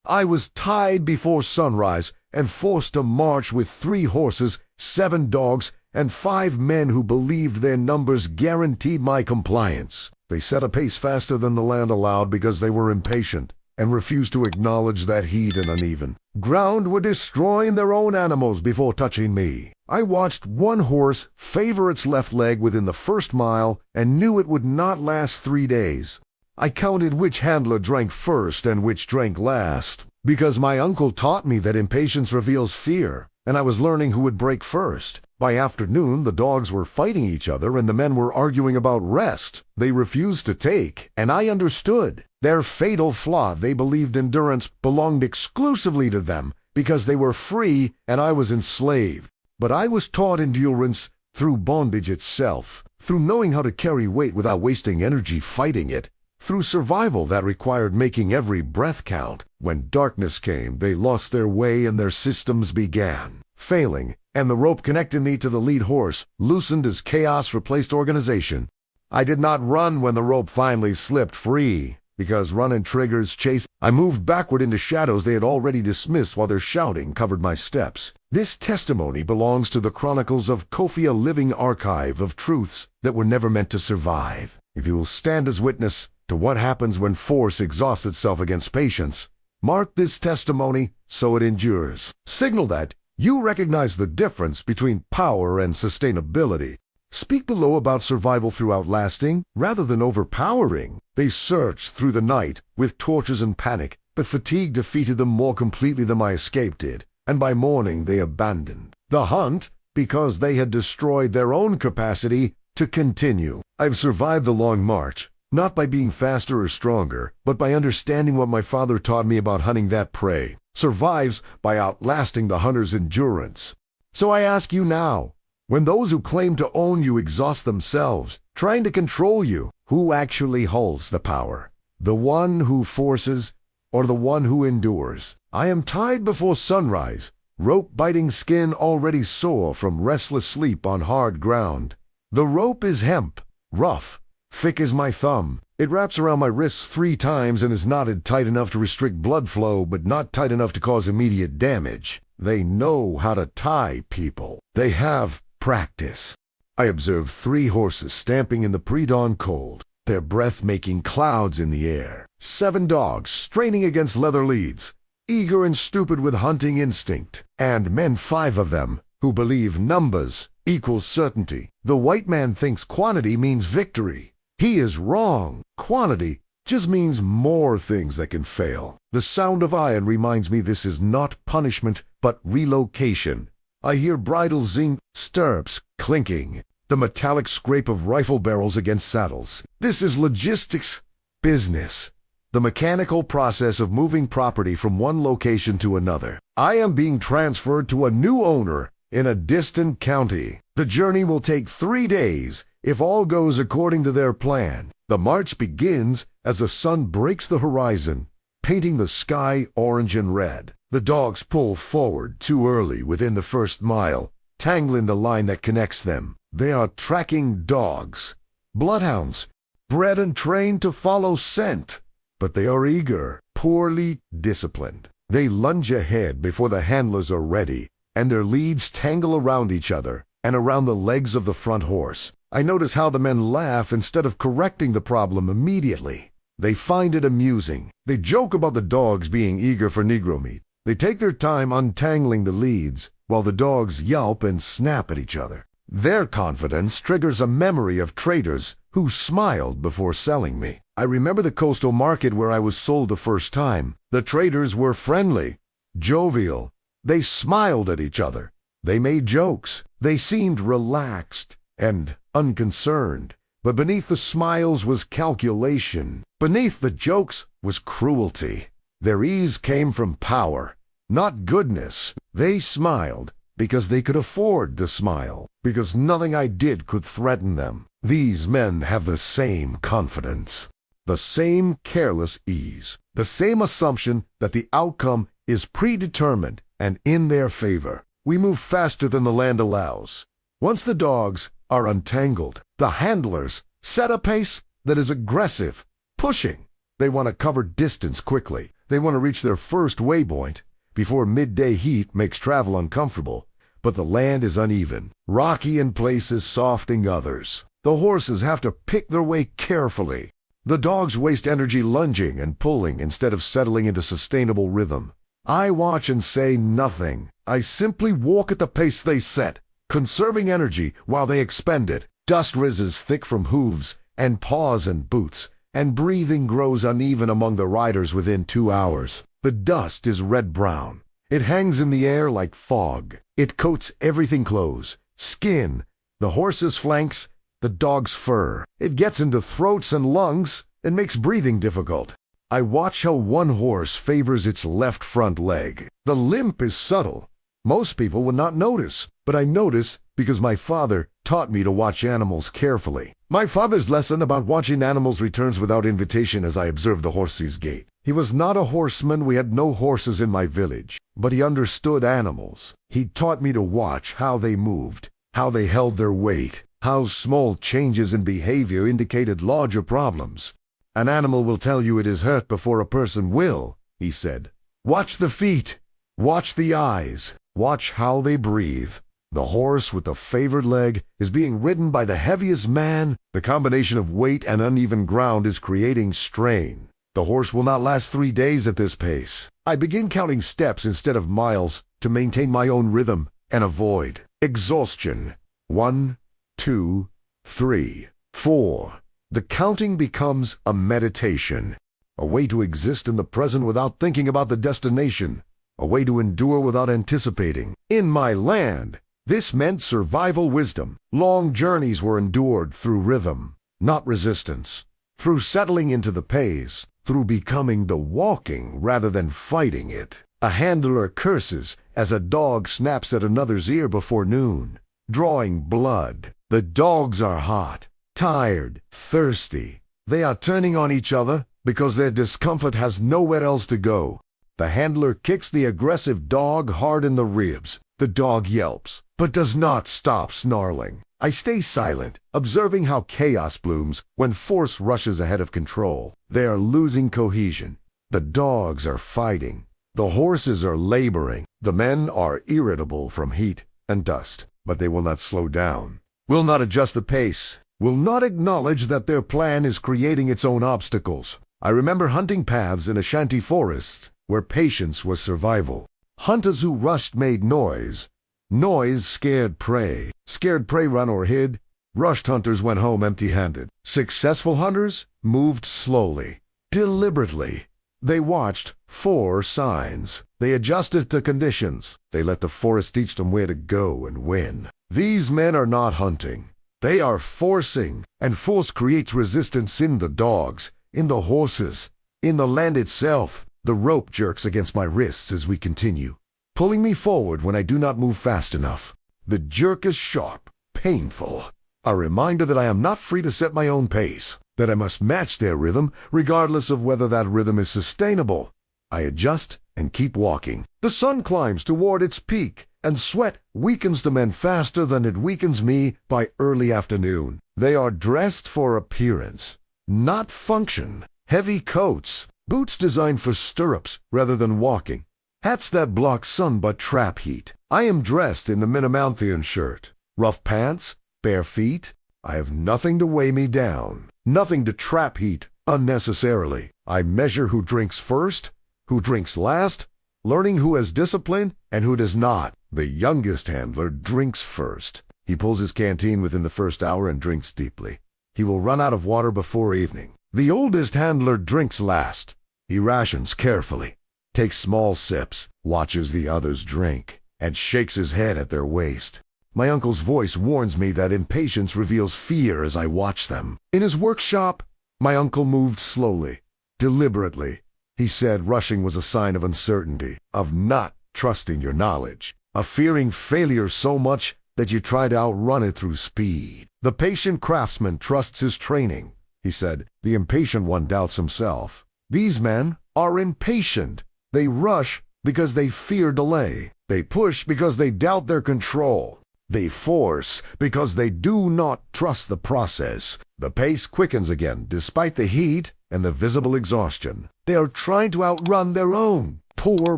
I was tied before sunrise and forced to march with 3 horses, 7 dogs, and 5 men who believed their numbers guaranteed my compliance. They set a pace faster than the land allowed because they were impatient and refused to acknowledge that heat and uneven ground were destroying their own animals before touching me. I watched one horse favor its left leg within the first mile and knew it would not last 3 days. I counted which handler drank first and which drank last, because my uncle taught me that impatience reveals fear, and I was learning who would break first. By afternoon, the dogs were fighting each other and the men were arguing about rest they refused to take, and I understood. Their fatal flaw, they believed endurance belonged exclusively to them because they were free and I was enslaved. But I was taught endurance through bondage itself, through knowing how to carry weight without wasting energy fighting it, through survival that required making every breath count. When darkness came, they lost their way and their systems began failing, and the rope connecting me to the lead horse loosened as chaos replaced organization. I did not run when the rope finally slipped free, because running triggers chase. I moved backward into shadows they had already dismissed while their shouting covered my steps. This testimony belongs to the chronicles of Kofi, a living archive of truths that were never meant to survive. If you will stand as witness to what happens when force exhausts itself against patience, mark this testimony so it endures. Signal that you recognize the difference between power and sustainability. Speak below about survival through outlasting rather than overpowering. They searched through the night with torches and panic, but fatigue defeated them more completely than my escape did, and by morning they abandoned the hunt because they had destroyed their own capacity to continue. I've survived the long march, not by being faster or stronger, but by understanding what my father taught me about hunting that prey. Survives by outlasting the hunter's endurance. So I ask you now, when those who claim to own you exhaust themselves, trying to control you, who actually holds the power? The one who forces or the one who endures? I am tied before sunrise, rope-biting skin already sore from restless sleep on hard ground. The rope is hemp, rough, thick as my thumb. It wraps around my wrists 3 times and is knotted tight enough to restrict blood flow, but not tight enough to cause immediate damage. They know how to tie people. They have practice. I observe 3 horses stamping in the pre-dawn cold, their breath making clouds in the air. 7 dogs straining against leather leads, eager and stupid with hunting instinct. And men, 5 of them, who believe numbers equals certainty. The white man thinks quantity means victory. He is wrong. Quantity just means more things that can fail. The sound of iron reminds me this is not punishment, but relocation. I hear bridles zing, stirrups clinking, the metallic scrape of rifle barrels against saddles. This is logistics business, the mechanical process of moving property from one location to another. I am being transferred to a new owner in a distant county. The journey will take 3 days if all goes according to their plan. The march begins as the sun breaks the horizon, painting the sky orange and red. The dogs pull forward too early within the first mile, tangling the line that connects them. They are tracking dogs, bloodhounds, bred and trained to follow scent. But they are eager, poorly disciplined. They lunge ahead before the handlers are ready, and their leads tangle around each other and around the legs of the front horse. I notice how the men laugh instead of correcting the problem immediately. They find it amusing. They joke about the dogs being eager for Negro meat. They take their time untangling the leads, while the dogs yelp and snap at each other. Their confidence triggers a memory of traders who smiled before selling me. I remember the coastal market where I was sold the first time. The traders were friendly, jovial. They smiled at each other. They made jokes. They seemed relaxed and unconcerned. But beneath the smiles was calculation. Beneath the jokes was cruelty. Their ease came from power, not goodness. They smiled because they could afford to smile, because nothing I did could threaten them. These men have the same confidence, the same careless ease, the same assumption that the outcome is predetermined and in their favor. We move faster than the land allows. Once the dogs are untangled, the handlers set a pace that is aggressive, pushing. They want to cover distance quickly. They want to reach their first waypoint before midday heat makes travel uncomfortable. But the land is uneven, rocky in places, soft in others. The horses have to pick their way carefully. The dogs waste energy lunging and pulling instead of settling into sustainable rhythm. I watch and say nothing. I simply walk at the pace they set, conserving energy while they expend it. Dust rises thick from hooves and paws and boots, and breathing grows uneven among the riders within 2 hours. The dust is red-brown. It hangs in the air like fog. It coats everything: clothes, skin, the horse's flanks, the dog's fur. It gets into throats and lungs and makes breathing difficult. I watch how one horse favors its left front leg. The limp is subtle. Most people would not notice, but I notice because my father taught me to watch animals carefully. My father's lesson about watching animals returns without invitation as I observe the horse's gait. He was not a horseman. We had no horses in my village, but he understood animals. He taught me to watch how they moved, how they held their weight, how small changes in behavior indicated larger problems. An animal will tell you it is hurt before a person will, he said. Watch the feet, watch the eyes, watch how they breathe. The horse with the favored leg is being ridden by the heaviest man. The combination of weight and uneven ground is creating strain. The horse will not last 3 days at this pace. I begin counting steps instead of miles to maintain my own rhythm and avoid exhaustion. 1, 2, 3, 4. The counting becomes a meditation, a way to exist in the present without thinking about the destination, a way to endure without anticipating. In my land, this meant survival wisdom. Long journeys were endured through rhythm, not resistance, through settling into the pace, through becoming the walking rather than fighting it. A handler curses as a dog snaps at another's ear before noon, drawing blood. The dogs are hot, tired, thirsty. They are turning on each other because their discomfort has nowhere else to go. The handler kicks the aggressive dog hard in the ribs. The dog yelps, but does not stop snarling. I stay silent, observing how chaos blooms when force rushes ahead of control. They are losing cohesion. The dogs are fighting. The horses are laboring. The men are irritable from heat and dust, but they will not slow down, will not adjust the pace, will not acknowledge that their plan is creating its own obstacles. I remember hunting paths in Ashanti forests where patience was survival. Hunters who rushed made noise. Noise scared prey. Scared prey run or hid. Rushed hunters went home empty-handed. Successful hunters moved slowly, deliberately. They watched for signs. They adjusted to conditions. They let the forest teach them where to go and when. These men are not hunting. They are forcing, and force creates resistance in the dogs, in the horses, in the land itself. The rope jerks against my wrists as we continue, pulling me forward when I do not move fast enough. The jerk is sharp, painful, a reminder that I am not free to set my own pace, that I must match their rhythm regardless of whether that rhythm is sustainable. I adjust and keep walking. The sun climbs toward its peak, and sweat weakens the men faster than it weakens me by early afternoon. They are dressed for appearance, not function. Heavy coats, boots designed for stirrups rather than walking, hats that block sun but trap heat. I am dressed in the Minamanthian shirt, rough pants, bare feet. I have nothing to weigh me down, nothing to trap heat unnecessarily. I measure who drinks first, who drinks last, learning who has discipline and who does not. The youngest handler drinks first. He pulls his canteen within the first hour and drinks deeply. He will run out of water before evening. The oldest handler drinks last. He rations carefully, takes small sips, watches the others drink, and shakes his head at their waste. My uncle's voice warns me that impatience reveals fear as I watch them. In his workshop, my uncle moved slowly, deliberately. He said rushing was a sign of uncertainty, of not trusting your knowledge, of fearing failure so much that you try to outrun it through speed. The patient craftsman trusts his training, he said. The impatient one doubts himself. These men are impatient. They rush because they fear delay. They push because they doubt their control. They force because they do not trust the process. The pace quickens again despite the heat and the visible exhaustion. They are trying to outrun their own poor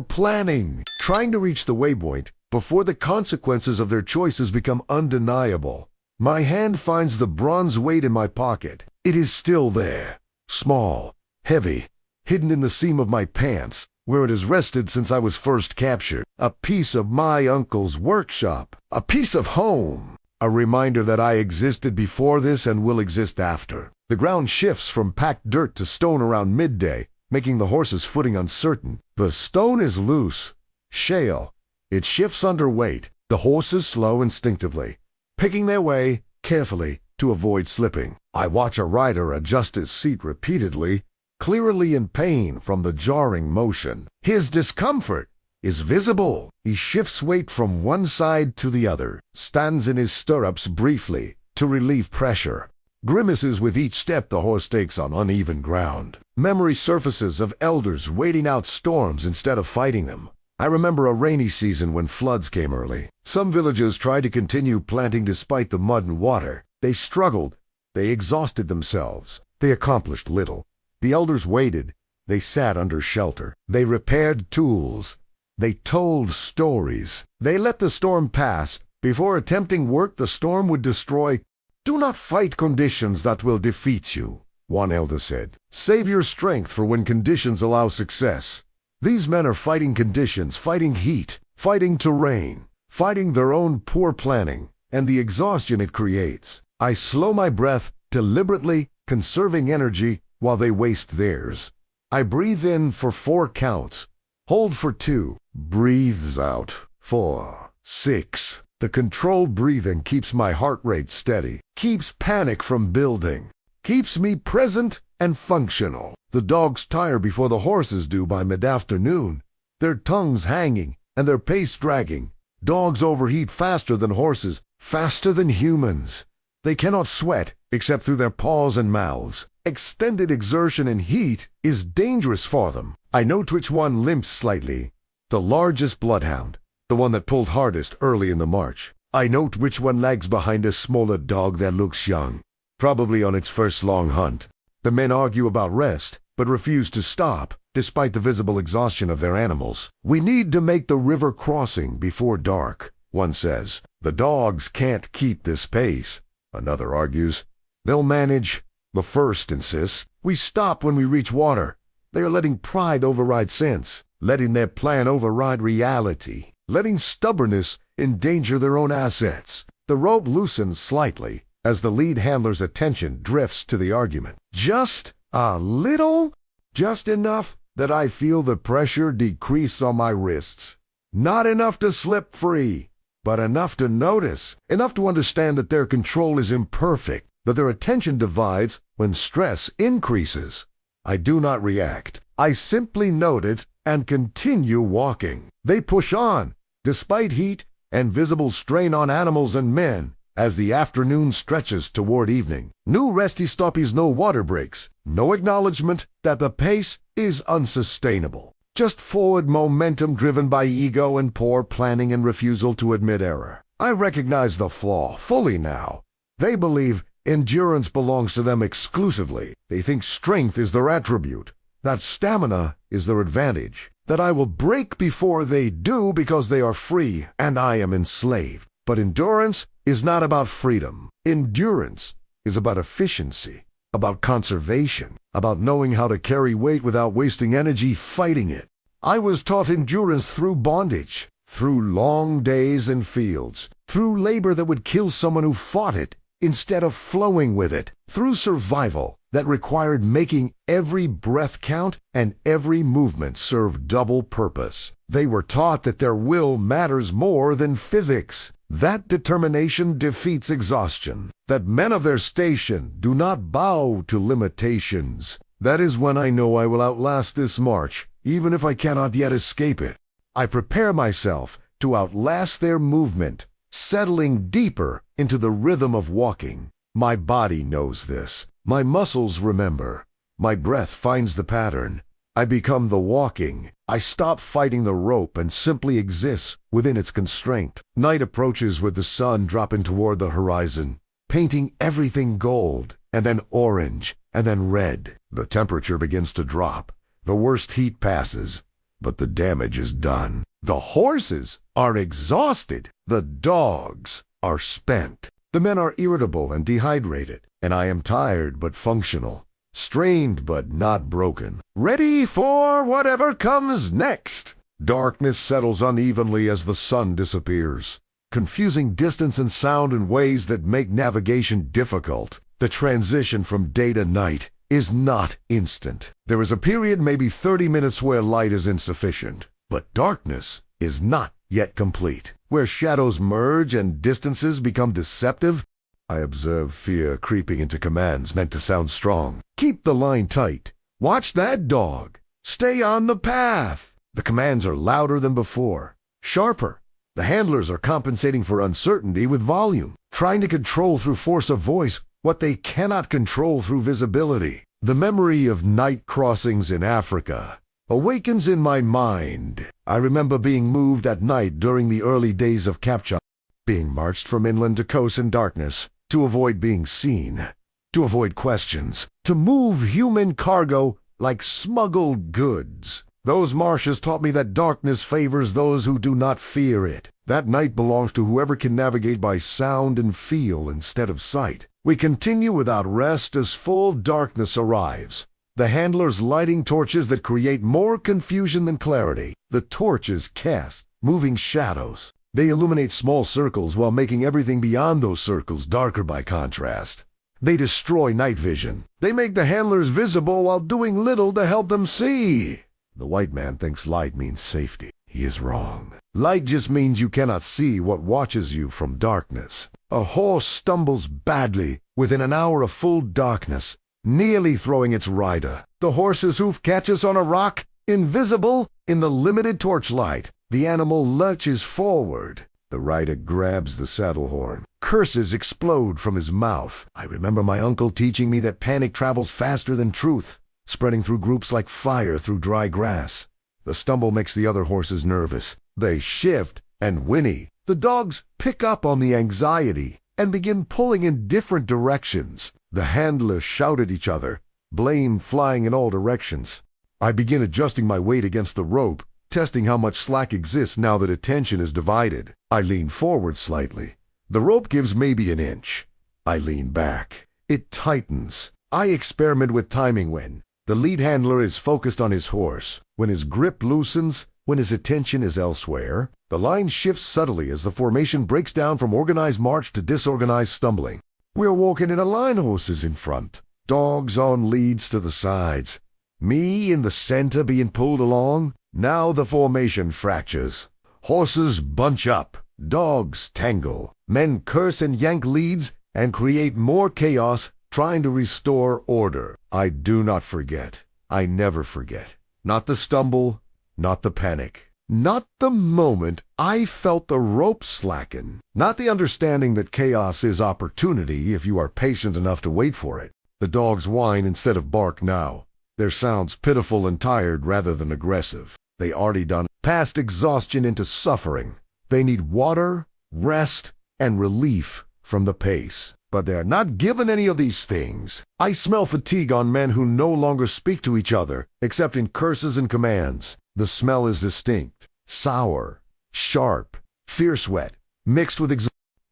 planning, trying to reach the waypoint before the consequences of their choices become undeniable. My hand finds the bronze weight in my pocket. It is still there, small, heavy, hidden in the seam of my pants, where it has rested since I was first captured. A piece of my uncle's workshop, a piece of home, a reminder that I existed before this and will exist after. The ground shifts from packed dirt to stone around midday, making the horse's footing uncertain. The stone is loose, shale. It shifts under weight. The horses slow instinctively, picking their way carefully to avoid slipping. I watch a rider adjust his seat repeatedly, clearly in pain from the jarring motion. His discomfort is visible. He shifts weight from one side to the other, stands in his stirrups briefly to relieve pressure, grimaces with each step the horse takes on uneven ground. Memory surfaces of elders waiting out storms instead of fighting them. I remember a rainy season when floods came early. Some villagers tried to continue planting despite the mud and water. They struggled. They exhausted themselves. They accomplished little. The elders waited. They sat under shelter. They repaired tools. They told stories. They let the storm pass. Before attempting work the storm would destroy. "Do not fight conditions that will defeat you," one elder said. "Save your strength for when conditions allow success." These men are fighting conditions, fighting heat, fighting terrain, fighting their own poor planning, and the exhaustion it creates. I slow my breath, deliberately conserving energy while they waste theirs. I breathe in for 4 counts, hold for 2, breathes out 4, 6. The controlled breathing keeps my heart rate steady, keeps panic from building, keeps me present and functional. The dogs tire before the horses do by mid-afternoon, their tongues hanging and their pace dragging. Dogs overheat faster than horses, faster than humans. They cannot sweat except through their paws and mouths. Extended exertion in heat is dangerous for them. I note which one limps slightly. The largest bloodhound, the one that pulled hardest early in the march. I note which one lags behind a smaller dog that looks young, probably on its first long hunt. The men argue about rest, but refuse to stop, despite the visible exhaustion of their animals. "We need to make the river crossing before dark," one says. "The dogs can't keep this pace," another argues. "They'll manage," the first insists. "We stop when we reach water." They are letting pride override sense, letting their plan override reality, letting stubbornness endanger their own assets. The rope loosens slightly as the lead handler's attention drifts to the argument. Just a little, just enough that I feel the pressure decrease on my wrists. Not enough to slip free, but enough to notice, enough to understand that their control is imperfect, that their attention divides when stress increases. I do not react. I simply note it and continue walking. They push on, despite heat and visible strain on animals and men, as the afternoon stretches toward evening. No resty stoppies, no water breaks, no acknowledgement that the pace is unsustainable. Just forward momentum driven by ego and poor planning and refusal to admit error. I recognize the flaw fully now. They believe endurance belongs to them exclusively. They think strength is their attribute, that stamina is their advantage, that I will break before they do because they are free and I am enslaved. But endurance is not about freedom. Endurance is about efficiency, about conservation, about knowing how to carry weight without wasting energy fighting it. I was taught endurance through bondage, through long days in fields, through labor that would kill someone who fought it instead of flowing with it, through survival that required making every breath count and every movement serve double purpose. They were taught that their will matters more than physics. That determination defeats exhaustion. That men of their station do not bow to limitations. That is when I know I will outlast this march, even if I cannot yet escape it. I prepare myself to outlast their movement, settling deeper into the rhythm of walking. My body knows this. My muscles remember. My breath finds the pattern. I become the walking. I stop fighting the rope and simply exist within its constraint. Night approaches with the sun dropping toward the horizon, painting everything gold, and then orange, and then red. The temperature begins to drop. The worst heat passes, but the damage is done. The horses are exhausted. The dogs are spent. The men are irritable and dehydrated, and I am tired but functional, strained but not broken, ready for whatever comes next. Darkness settles unevenly as the sun disappears, confusing distance and sound in ways that make navigation difficult. The transition from day to night is not instant. There is a period, maybe 30 minutes, where light is insufficient, but darkness is not yet complete. Where shadows merge and distances become deceptive, I observe fear creeping into commands meant to sound strong. Keep the line tight. Watch that dog. Stay on the path. The commands are louder than before, sharper. The handlers are compensating for uncertainty with volume, trying to control through force of voice what they cannot control through visibility. The memory of night crossings in Africa awakens in my mind. I remember being moved at night during the early days of capture, being marched from inland to coast in darkness, to avoid being seen, to avoid questions, to move human cargo like smuggled goods. Those marshes taught me that darkness favors those who do not fear it. That night belongs to whoever can navigate by sound and feel instead of sight. We continue without rest as full darkness arrives. The handlers lighting torches that create more confusion than clarity. The torches cast moving shadows. They illuminate small circles while making everything beyond those circles darker by contrast. They destroy night vision. They make the handlers visible while doing little to help them see. The white man thinks light means safety. He is wrong. Light just means you cannot see what watches you from darkness. A horse stumbles badly within an hour of full darkness, nearly throwing its rider. The horse's hoof catches on a rock, invisible in the limited torchlight. The animal lurches forward. The rider grabs the saddle horn. Curses explode from his mouth. I remember my uncle teaching me that panic travels faster than truth, spreading through groups like fire through dry grass. The stumble makes the other horses nervous. They shift and whinny. The dogs pick up on the anxiety and begin pulling in different directions. The handlers shout at each other, blame flying in all directions. I begin adjusting my weight against the rope, testing how much slack exists now that attention is divided. I lean forward slightly. The rope gives maybe an inch. I lean back. It tightens. I experiment with timing when the lead handler is focused on his horse, when his grip loosens, when his attention is elsewhere. The line shifts subtly as the formation breaks down from organized march to disorganized stumbling. We're walking in a line, horses in front, dogs on leads to the sides, me in the center being pulled along. Now the formation fractures. Horses bunch up, dogs tangle, men curse and yank leads and create more chaos, trying to restore order. I do not forget. I never forget. Not the stumble, not the panic, not the moment I felt the rope slacken, not the understanding that chaos is opportunity if you are patient enough to wait for it. The dogs whine instead of bark now. Their sounds pitiful and tired rather than aggressive. They already done past exhaustion into suffering. They need water, rest, and relief from the pace. But they are not given any of these things. I smell fatigue on men who no longer speak to each other, except in curses and commands. The smell is distinct, sour, sharp, fierce wet, mixed with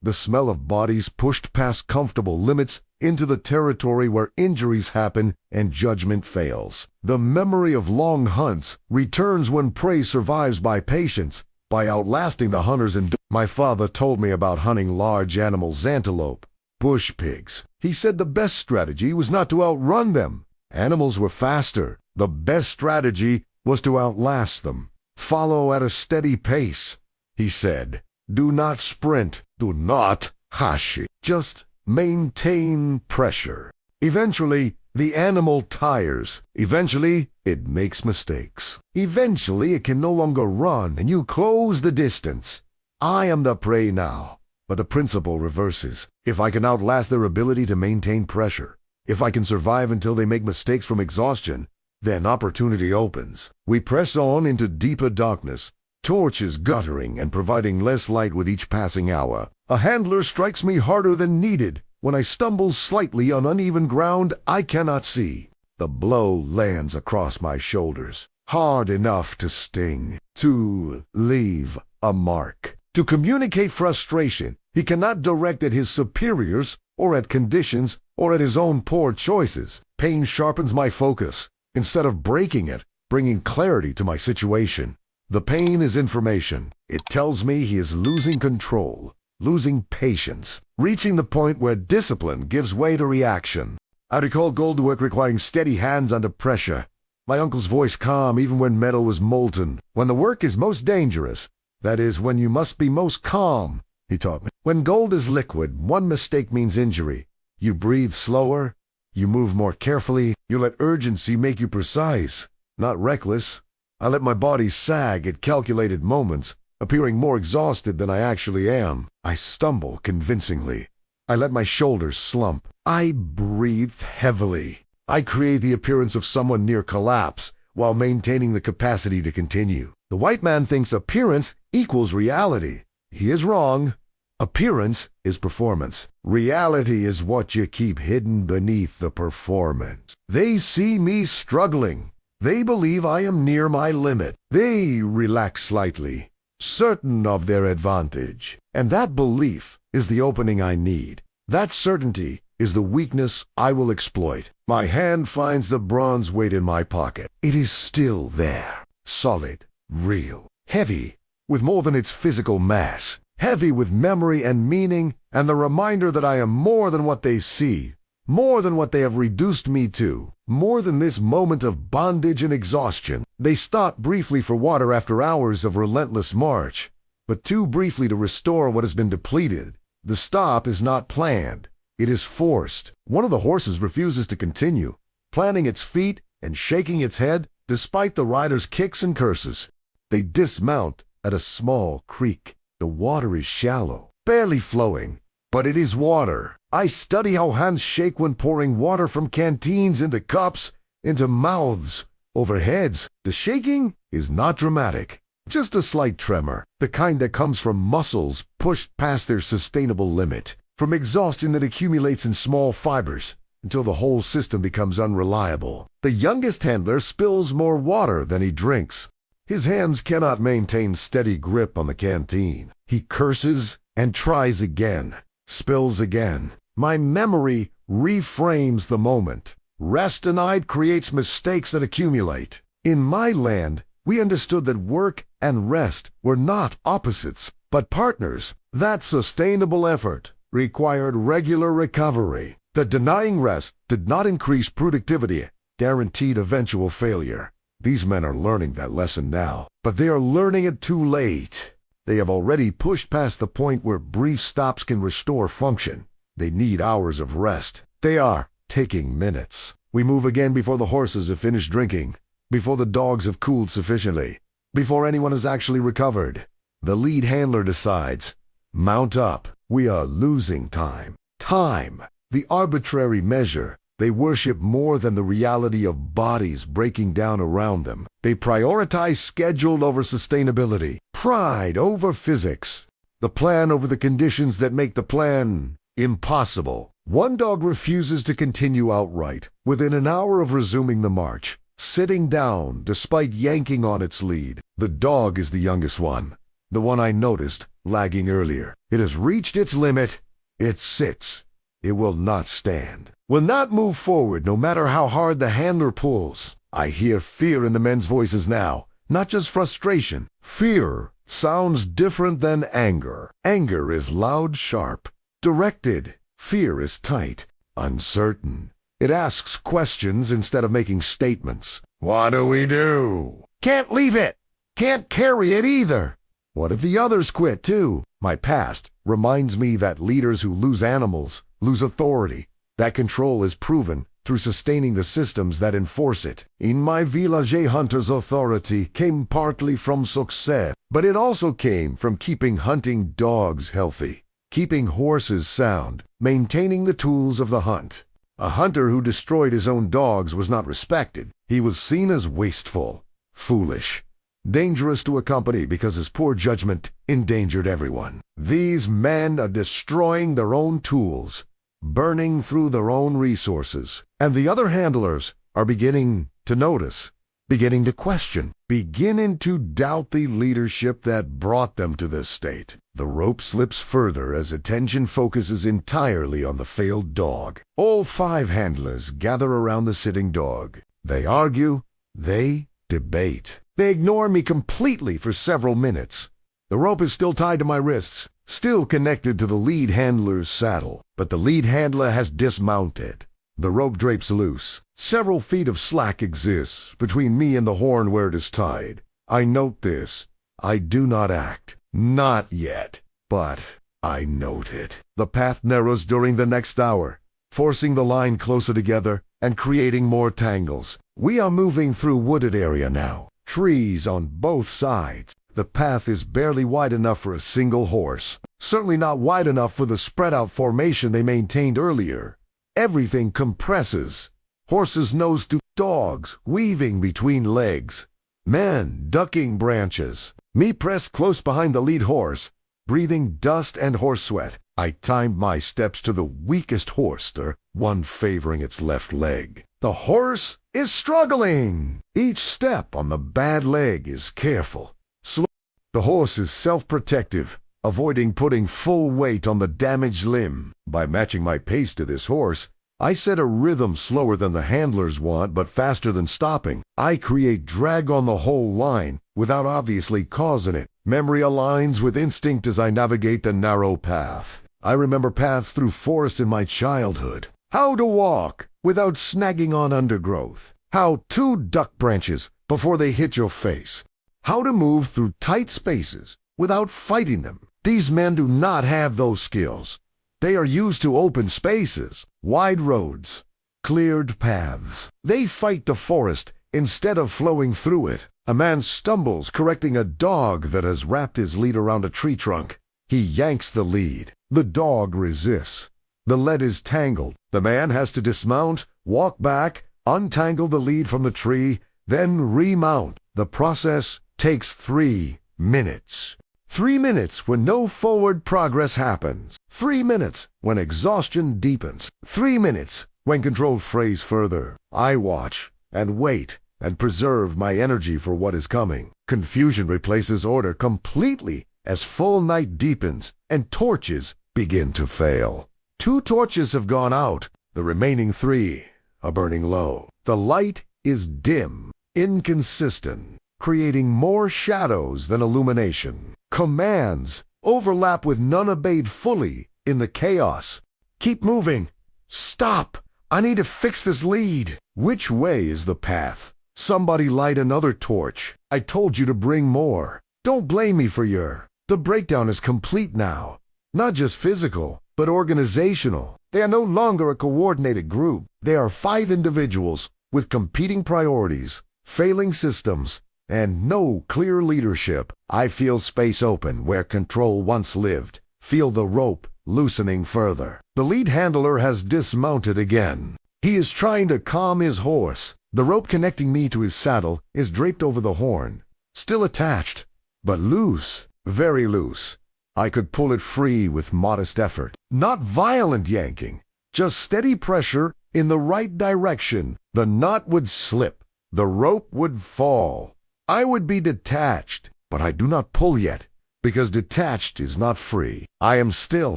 the smell of bodies pushed past comfortable limits into the territory where injuries happen and judgment fails. The memory of long hunts returns when prey survives by patience, by outlasting the hunters. And my father told me about hunting large animals, antelope, bush pigs. He said the best strategy was not to outrun them. Animals were faster. The best strategy was to outlast them. Follow at a steady pace. He said, do not sprint. Do not hashi. Just maintain pressure. Eventually, the animal tires. Eventually, it makes mistakes. Eventually, it can no longer run and you close the distance. I am the prey now. But the principle reverses. If I can outlast their ability to maintain pressure, if I can survive until they make mistakes from exhaustion, then opportunity opens. We press on into deeper darkness, torches guttering and providing less light with each passing hour. A handler strikes me harder than needed when I stumble slightly on uneven ground I cannot see. The blow lands across my shoulders, hard enough to sting, to leave a mark. To communicate frustration, he cannot direct at his superiors, or at conditions, or at his own poor choices. Pain sharpens my focus, instead of breaking it, bringing clarity to my situation. The pain is information. It tells me he is losing control, losing patience, reaching the point where discipline gives way to reaction. I recall Gold work requiring steady hands under pressure. My uncle's voice calm even when metal was molten. When the work is most dangerous, that is, when you must be most calm, he taught me. When gold is liquid, one mistake means injury. You breathe slower, you move more carefully, you let urgency make you precise, not reckless. I let my body sag at calculated moments, appearing more exhausted than I actually am. I stumble convincingly. I let my shoulders slump. I breathe heavily. I create the appearance of someone near collapse while maintaining the capacity to continue. The white man thinks appearance equals reality. He is wrong. Appearance is performance. Reality is what you keep hidden beneath the performance. They see me struggling. They believe I am near my limit. They relax slightly, certain of their advantage. And that belief is the opening I need. That certainty is the weakness I will exploit. My hand finds the bronze weight in my pocket. It is still there, solid, real, heavy, with more than its physical mass, heavy with memory and meaning, and the reminder that I am more than what they see, more than what they have reduced me to, more than this moment of bondage and exhaustion. They stop briefly for water after hours of relentless march, but too briefly to restore what has been depleted. The stop is not planned. It is forced. One of the horses refuses to continue, planting its feet and shaking its head despite the rider's kicks and curses. They dismount at a small creek. The water is shallow, barely flowing, but it is water. I study how hands shake when pouring water from canteens into cups, into mouths, over heads. The shaking is not dramatic, just a slight tremor, the kind that comes from muscles pushed past their sustainable limit, from exhaustion that accumulates in small fibers until the whole system becomes unreliable. The youngest handler spills more water than he drinks. His hands cannot maintain steady grip on the canteen. He curses and tries again, spills again. My memory reframes the moment. Rest denied creates mistakes that accumulate. In my land, we understood that work and rest were not opposites, but partners. That sustainable effort required regular recovery. That denying rest did not increase productivity, guaranteed eventual failure. These men are learning that lesson now, but they are learning it too late. They have already pushed past the point where brief stops can restore function. They need hours of rest. They are taking minutes. We move again before the horses have finished drinking, before the dogs have cooled sufficiently, before anyone has actually recovered. The lead handler decides, mount up. We are losing time. Time, the arbitrary measure. They worship more than the reality of bodies breaking down around them. They prioritize schedule over sustainability, pride over physics, the plan over the conditions that make the plan impossible. One dog refuses to continue outright within an hour of resuming the march, sitting down despite yanking on its lead. The dog is the youngest one, the one I noticed lagging earlier. It has reached its limit. It sits. It will not stand. Will not move forward no matter how hard the handler pulls. I hear fear in the men's voices now, not just frustration. Fear sounds different than anger. Anger is loud, sharp, directed. Fear is tight, uncertain. It asks questions instead of making statements. What do we do? Can't leave it. Can't carry it either. What if the others quit too? My past reminds me that leaders who lose animals lose authority. That control is proven through sustaining the systems that enforce it. In my village, a hunter's authority came partly from success, but it also came from keeping hunting dogs healthy, keeping horses sound, maintaining the tools of the hunt. A hunter who destroyed his own dogs was not respected. He was seen as wasteful, foolish, dangerous to a company because his poor judgment endangered everyone. These men are destroying their own tools, burning through their own resources, and the other handlers are beginning to notice, beginning to question, beginning to doubt the leadership that brought them to this state. The rope slips further as attention focuses entirely on the failed dog. All 5 handlers gather around the sitting dog. They argue, they debate. They ignore me completely for several minutes. The rope is still tied to my wrists, still connected to the lead handler's saddle, but the lead handler has dismounted. The rope drapes loose. Several feet of slack exists between me and the horn where it is tied. I note this. I do not act. Not yet. But I note it. The path narrows during the next hour, forcing the line closer together and creating more tangles. We are moving through wooded area now. Trees on both sides. The path is barely wide enough for a single horse. Certainly not wide enough for the spread-out formation they maintained earlier. Everything compresses. Horses nose to dogs, weaving between legs. Men ducking branches. Me pressed close behind the lead horse, breathing dust and horse sweat. I timed my steps to the weakest horse, one favoring its left leg. The horse is struggling. Each step on the bad leg is careful. Slow. The horse is self-protective, avoiding putting full weight on the damaged limb. By matching my pace to this horse, I set a rhythm slower than the handlers want, but faster than stopping. I create drag on the whole line without obviously causing it. Memory aligns with instinct as I navigate the narrow path. I remember paths through forest in my childhood. How to walk without snagging on undergrowth. How to duck branches before they hit your face. How to move through tight spaces without fighting them. These men do not have those skills. They are used to open spaces, wide roads, cleared paths. They fight the forest instead of flowing through it. A man stumbles correcting a dog that has wrapped his lead around a tree trunk. He yanks the lead. The dog resists. The lead is tangled. The man has to dismount, walk back, untangle the lead from the tree, then remount. The process takes 3 minutes. 3 minutes when no forward progress happens. 3 minutes when exhaustion deepens. 3 minutes when control frays further. I watch and wait and preserve my energy for what is coming. Confusion replaces order completely as full night deepens and torches begin to fail. 2 torches have gone out. The remaining 3 are burning low. The light is dim, inconsistent, creating more shadows than illumination. Commands overlap with none obeyed fully in the chaos. Keep moving. Stop. I need to fix this lead. Which way is the path? Somebody light another torch. I told you to bring more. Don't blame me for The breakdown is complete now. Not just physical, but organizational. They are no longer a coordinated group. They are 5 individuals with competing priorities, failing systems, and no clear leadership. I feel space open where control once lived. Feel the rope loosening further. The lead handler has dismounted again. He is trying to calm his horse. The rope connecting me to his saddle is draped over the horn. Still attached, but loose, very loose. I could pull it free with modest effort. Not violent yanking, just steady pressure in the right direction. The knot would slip. The rope would fall. I would be detached, but I do not pull yet, because detached is not free. I am still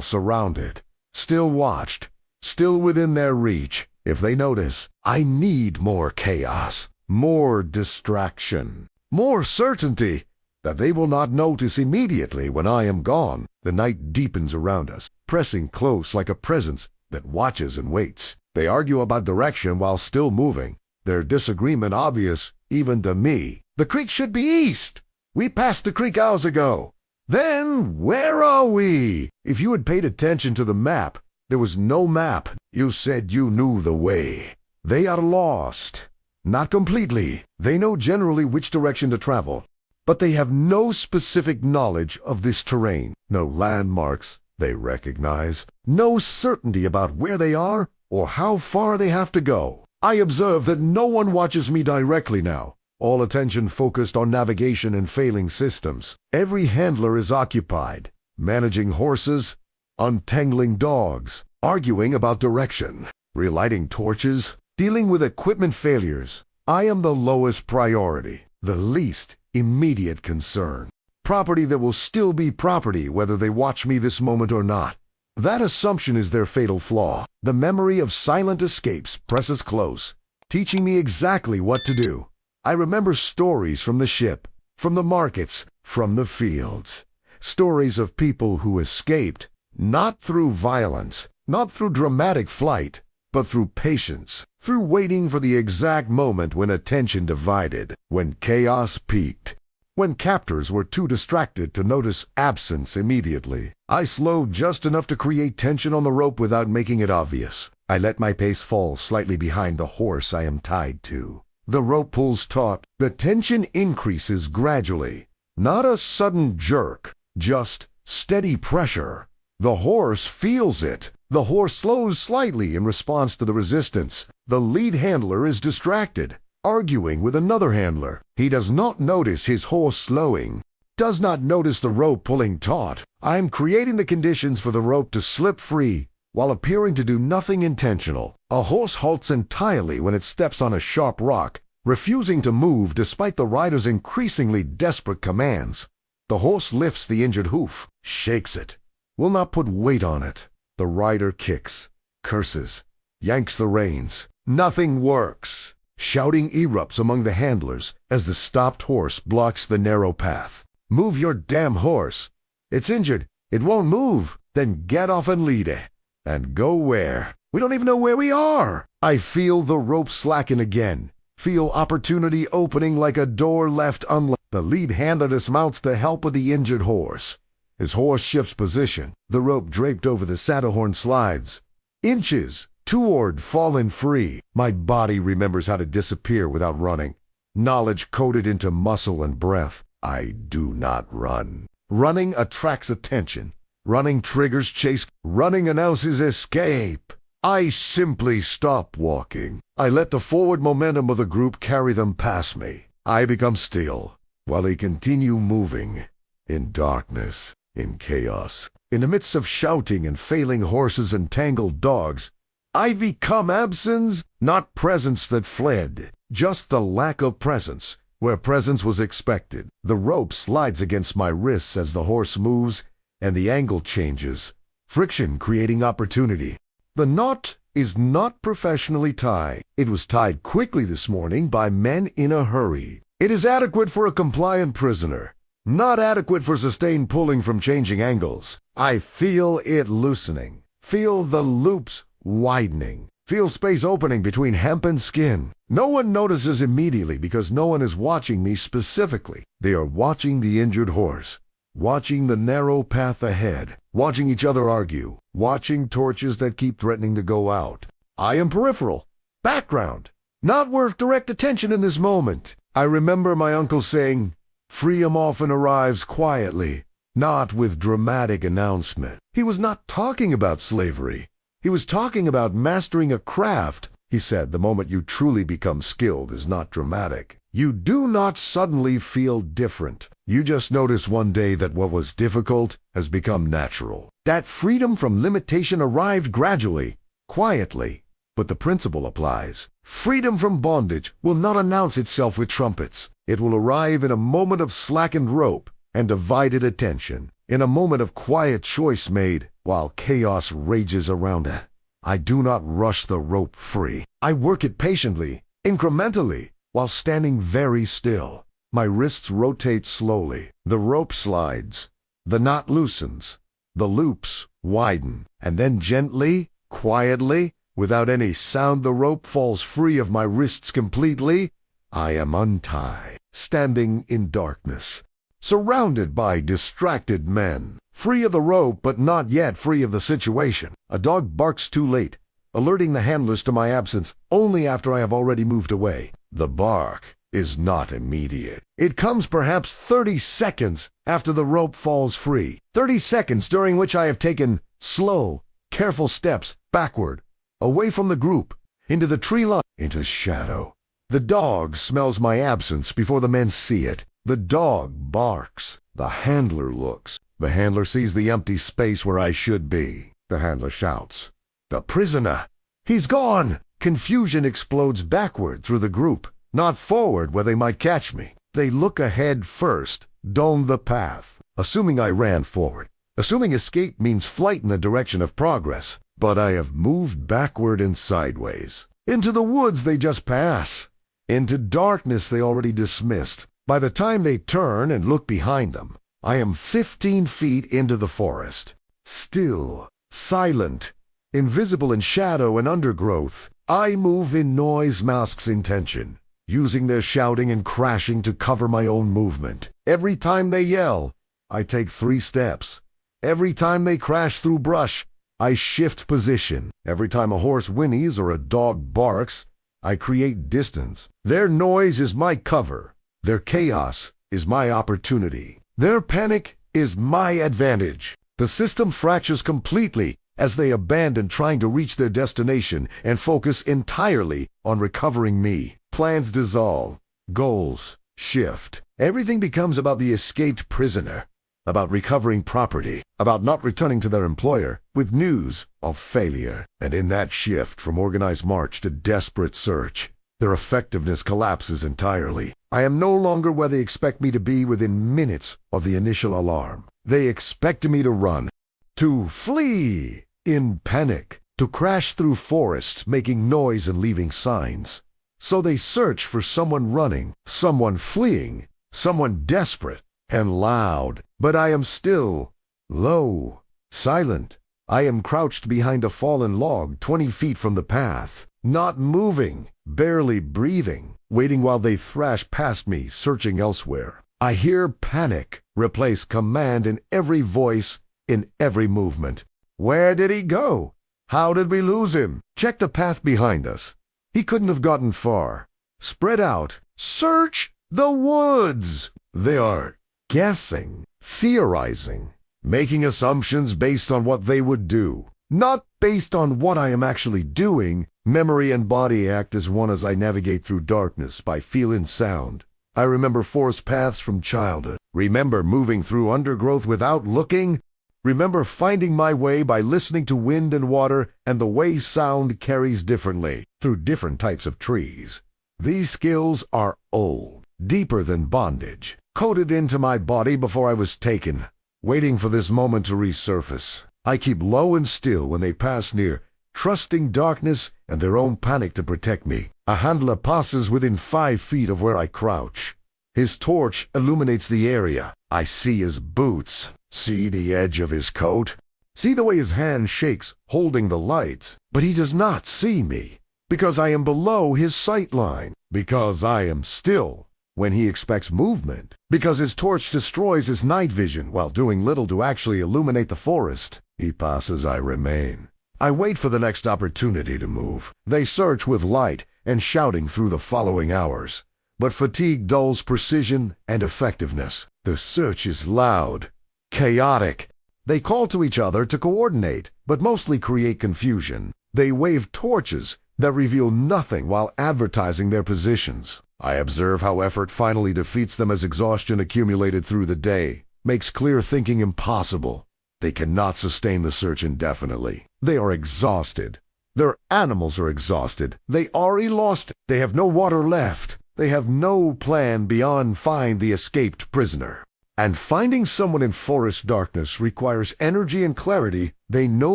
surrounded, still watched, still within their reach. If they notice, I need more chaos, more distraction, more certainty that they will not notice immediately when I am gone. The night deepens around us, pressing close like a presence that watches and waits. They argue about direction while still moving, their disagreement obvious even to me. The creek should be east. We passed the creek hours ago. Then where are we? If you had paid attention to the map, there was no map. You said you knew the way. They are lost. Not completely. They know generally which direction to travel, but they have no specific knowledge of this terrain. No landmarks they recognize. No certainty about where they are or how far they have to go. I observe that no one watches me directly now. All attention focused on navigation and failing systems. Every handler is occupied, managing horses, untangling dogs, arguing about direction, relighting torches, Dealing with equipment failures, I am the lowest priority, the least immediate concern. Property that will still be property whether they watch me this moment or not. That assumption is their fatal flaw. The memory of silent escapes presses close, teaching me exactly what to do. I remember stories from the ship, from the markets, from the fields. Stories of people who escaped, not through violence, not through dramatic flight, but through patience, through waiting for the exact moment when attention divided, when chaos peaked, when captors were too distracted to notice absence immediately. I slowed just enough to create tension on the rope without making it obvious. I let my pace fall slightly behind the horse I am tied to. The rope pulls taut. The tension increases gradually. Not a sudden jerk, just steady pressure. The horse feels it. The horse slows slightly in response to the resistance. The lead handler is distracted, arguing with another handler. He does not notice his horse slowing, does not notice the rope pulling taut. I am creating the conditions for the rope to slip free while appearing to do nothing intentional. A horse halts entirely when it steps on a sharp rock, refusing to move despite the rider's increasingly desperate commands. The horse lifts the injured hoof, shakes it, will not put weight on it. The rider kicks, curses, yanks the reins. Nothing works. Shouting erupts among the handlers as the stopped horse blocks the narrow path. Move your damn horse. It's injured. It won't move. Then get off and lead it. And go where? We don't even know where we are. I feel the rope slacken again. Feel opportunity opening like a door left unlocked. The lead handler dismounts to help with the injured horse. His horse shifts position. The rope draped over the saddle horn slides. Inches toward falling free. My body remembers how to disappear without running. Knowledge coded into muscle and breath. I do not run. Running attracts attention. Running triggers chase. Running announces escape. I simply stop walking. I let the forward momentum of the group carry them past me. I become still, while they continue moving. In darkness, in chaos, in the midst of shouting and failing horses and tangled dogs, I become absence, not presence that fled, just the lack of presence, where presence was expected. The rope slides against my wrists as the horse moves, and the angle changes, friction creating opportunity. The knot is not professionally tied. It was tied quickly this morning by men in a hurry. It is adequate for a compliant prisoner, not adequate for sustained pulling from changing angles. I feel it loosening, feel the loops widening, feel space opening between hemp and skin. No one notices immediately because no one is watching me specifically. They are watching the injured horse, watching the narrow path ahead, watching each other argue, watching torches that keep threatening to go out. I am peripheral, background, not worth direct attention in this moment. I remember my uncle saying, freedom often arrives quietly, not with dramatic announcement. He was not talking about slavery. He was talking about mastering a craft. He said the moment you truly become skilled is not dramatic. You do not suddenly feel different. You just notice one day that what was difficult has become natural. That freedom from limitation arrived gradually, quietly, but the principle applies. Freedom from bondage will not announce itself with trumpets. It will arrive in a moment of slackened rope and divided attention, in a moment of quiet choice made while chaos rages around it. I do not rush the rope free. I work it patiently, incrementally, while standing very still. My wrists rotate slowly. The rope slides. The knot loosens. The loops widen. And then gently, quietly, without any sound, the rope falls free of my wrists completely. I am untied, standing in darkness, surrounded by distracted men, free of the rope but not yet free of the situation. A dog barks too late, alerting the handlers to my absence only after I have already moved away. The bark is not immediate. It comes perhaps 30 seconds after the rope falls free. 30 seconds during which I have taken slow, careful steps backward, away from the group, into the tree line, into shadow. The dog smells my absence before the men see it. The dog barks. The handler looks. The handler sees the empty space where I should be. The handler shouts, "The prisoner! He's gone!" Confusion explodes backward through the group, not forward where they might catch me. They look ahead first, dome the path, assuming I ran forward, assuming escape means flight in the direction of progress. But I have moved backward and sideways. Into the woods they just pass. Into darkness they already dismissed. By the time they turn and look behind them, I am 15 feet into the forest. Still, silent, invisible in shadow and undergrowth, I move in noise masks intention, using their shouting and crashing to cover my own movement. Every time they yell, I take 3 steps. Every time they crash through brush, I shift position. Every time a horse whinnies or a dog barks, I create distance. Their noise is my cover. Their chaos is my opportunity. Their panic is my advantage. The system fractures completely as they abandon trying to reach their destination and focus entirely on recovering me. Plans dissolve. Goals shift. Everything becomes about the escaped prisoner, about recovering property, about not returning to their employer with news of failure. And in that shift from organized march to desperate search, their effectiveness collapses entirely. I am no longer where they expect me to be within minutes of the initial alarm. They expect me to run, to flee in panic, to crash through forests, making noise and leaving signs. So they search for someone running, someone fleeing, someone desperate and loud. But I am still, low, silent. I am crouched behind a fallen log 20 feet from the path, not moving, barely breathing, waiting while they thrash past me, searching elsewhere. I hear panic replace command in every voice, in every movement. Where did he go? How did we lose him? Check the path behind us. He couldn't have gotten far. Spread out. Search the woods. They are guessing, theorizing, making assumptions based on what they would do, not based on what I am actually doing. Memory and body act as one as I navigate through darkness by feel and sound. I remember forest paths from childhood, remember moving through undergrowth without looking, remember finding my way by listening to wind and water and the way sound carries differently through different types of trees. These skills are old, deeper than bondage, coded into my body before I was taken, waiting for this moment to resurface. I keep low and still when they pass near, trusting darkness and their own panic to protect me. A handler passes within 5 feet of where I crouch. His torch illuminates the area. I see his boots, see the edge of his coat, see the way his hand shakes holding the light. But he does not see me, because I am below his sight line, because I am still when he expects movement, because his torch destroys his night vision while doing little to actually illuminate the forest. He passes, I remain. I wait for the next opportunity to move. They search with light and shouting through the following hours. But fatigue dulls precision and effectiveness. The search is loud, chaotic. They call to each other to coordinate, but mostly create confusion. They wave torches that reveal nothing while advertising their positions. I observe how effort finally defeats them as exhaustion accumulated through the day makes clear thinking impossible. They cannot sustain the search indefinitely. They are exhausted. Their animals are exhausted. They already lost. They have no water left. They have no plan beyond find the escaped prisoner. And finding someone in forest darkness requires energy and clarity they no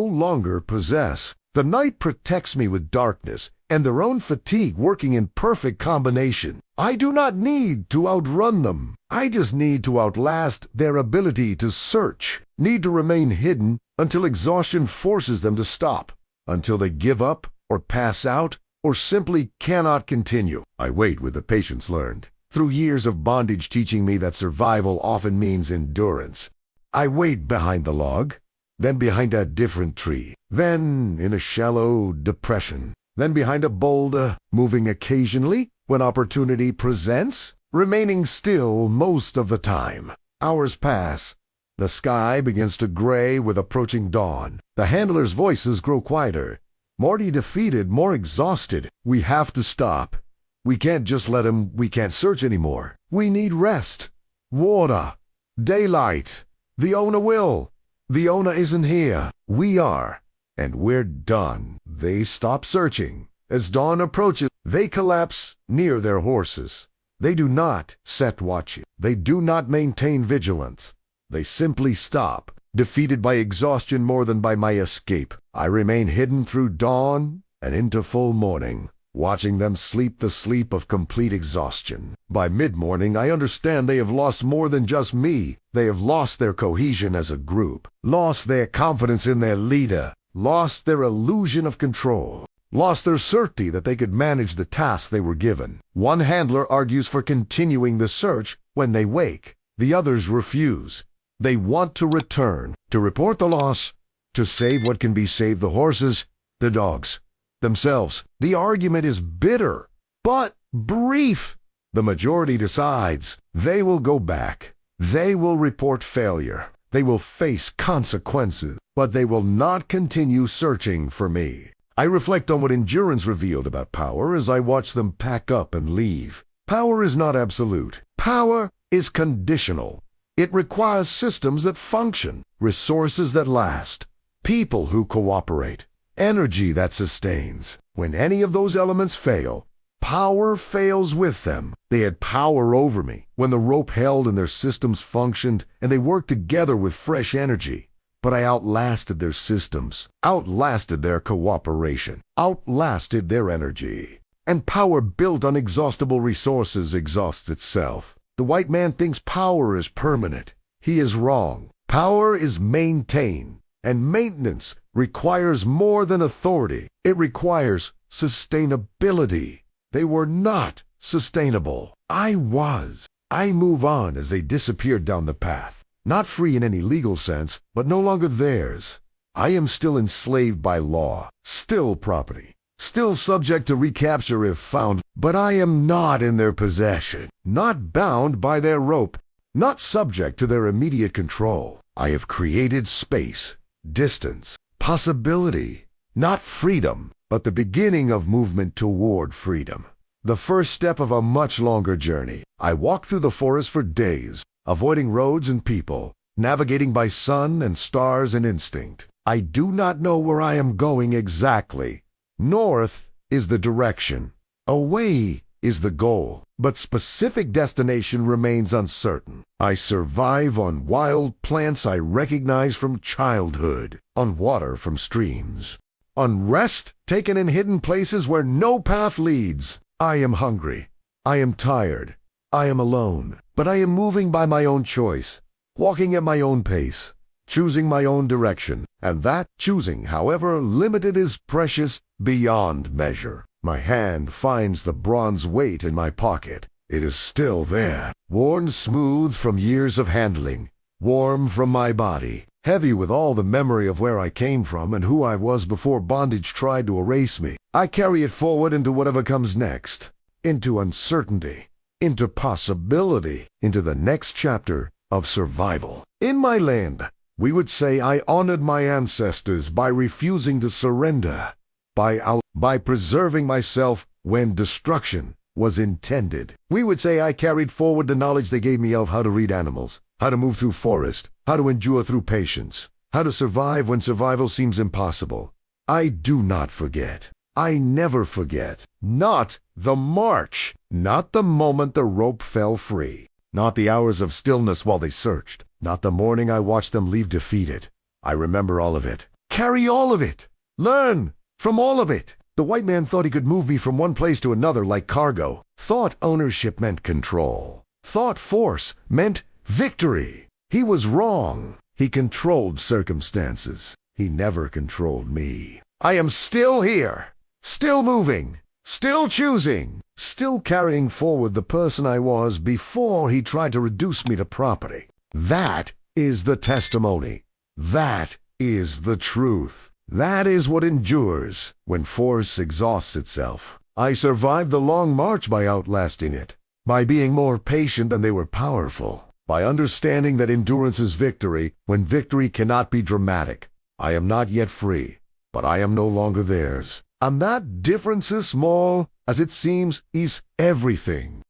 longer possess. The night protects me with darkness and their own fatigue working in perfect combination. I do not need to outrun them. I just need to outlast their ability to search, need to remain hidden until exhaustion forces them to stop, until they give up or pass out or simply cannot continue. I wait with the patience learned through years of bondage teaching me that survival often means endurance. I wait behind the log, then behind a different tree, then in a shallow depression, then behind a boulder, moving occasionally when opportunity presents, remaining still most of the time. Hours pass. The sky begins to gray with approaching dawn. The handlers' voices grow quieter. More defeated, more exhausted. We have to stop. We can't just let him, we can't search anymore. We need rest, water, daylight. The owner will. The owner isn't here. We are. And we're done. They stop searching. As dawn approaches, they collapse near their horses. They do not set watches. They do not maintain vigilance. They simply stop, defeated by exhaustion more than by my escape. I remain hidden through dawn and into full morning, watching them sleep the sleep of complete exhaustion. By mid-morning, I understand they have lost more than just me. They have lost their cohesion as a group, lost their confidence in their leader, lost their illusion of control, lost their certainty that they could manage the task they were given. One handler argues for continuing the search when they wake. The others refuse. They want to return, to report the loss, to save what can be saved: the horses, the dogs, themselves. The argument is bitter, but brief. The majority decides they will go back. They will report failure. They will face consequences, but they will not continue searching for me. I reflect on what endurance revealed about power as I watch them pack up and leave. Power is not absolute. Power is conditional. It requires systems that function, resources that last, people who cooperate, energy that sustains. When any of those elements fail, power fails with them. They had power over me when the rope held and their systems functioned, and they worked together with fresh energy. But I outlasted their systems, outlasted their cooperation, outlasted their energy. And power built on exhaustible resources exhausts itself. The white man thinks power is permanent. He is wrong. Power is maintained, and maintenance requires more than authority. It requires sustainability. They were not sustainable. I was. I move on as they disappeared down the path. Not free in any legal sense, but no longer theirs. I am still enslaved by law, still property, still subject to recapture if found, but I am not in their possession, not bound by their rope, not subject to their immediate control. I have created space, distance, possibility, not freedom, but the beginning of movement toward freedom. The first step of a much longer journey. I walked through the forest for days, avoiding roads and people, navigating by sun and stars and instinct. I do not know where I am going exactly. North is the direction. Away is the goal. But specific destination remains uncertain. I survive on wild plants I recognize from childhood, on water from streams, on rest taken in hidden places where no path leads. I am hungry. I am tired. I am alone. But I am moving by my own choice, walking at my own pace, choosing my own direction, and that choosing, however limited, is precious beyond measure. My hand finds the bronze weight in my pocket. It is still there, worn smooth from years of handling, warm from my body, heavy with all the memory of where I came from and who I was before bondage tried to erase me. I carry it forward into whatever comes next, into uncertainty, into possibility, into the next chapter of survival. In my land, we would say I honored my ancestors by refusing to surrender, by preserving myself when destruction was intended. We would say I carried forward the knowledge they gave me of how to read animals, how to move through forest, how to endure through patience, how to survive when survival seems impossible. I do not forget. I never forget. Not the march. Not the moment the rope fell free. Not the hours of stillness while they searched. Not the morning I watched them leave defeated. I remember all of it. Carry all of it. Learn from all of it. The white man thought he could move me from one place to another like cargo. Thought ownership meant control. Thought force meant victory. He was wrong. He controlled circumstances. He never controlled me. I am still here. Still moving. Still choosing. Still carrying forward the person I was before he tried to reduce me to property. That is the testimony. That is the truth. That is what endures when force exhausts itself. I survived the long march by outlasting it, by being more patient than they were powerful, by understanding that endurance is victory when victory cannot be dramatic. I am not yet free, but I am no longer theirs. And that difference, as small as it seems, is everything.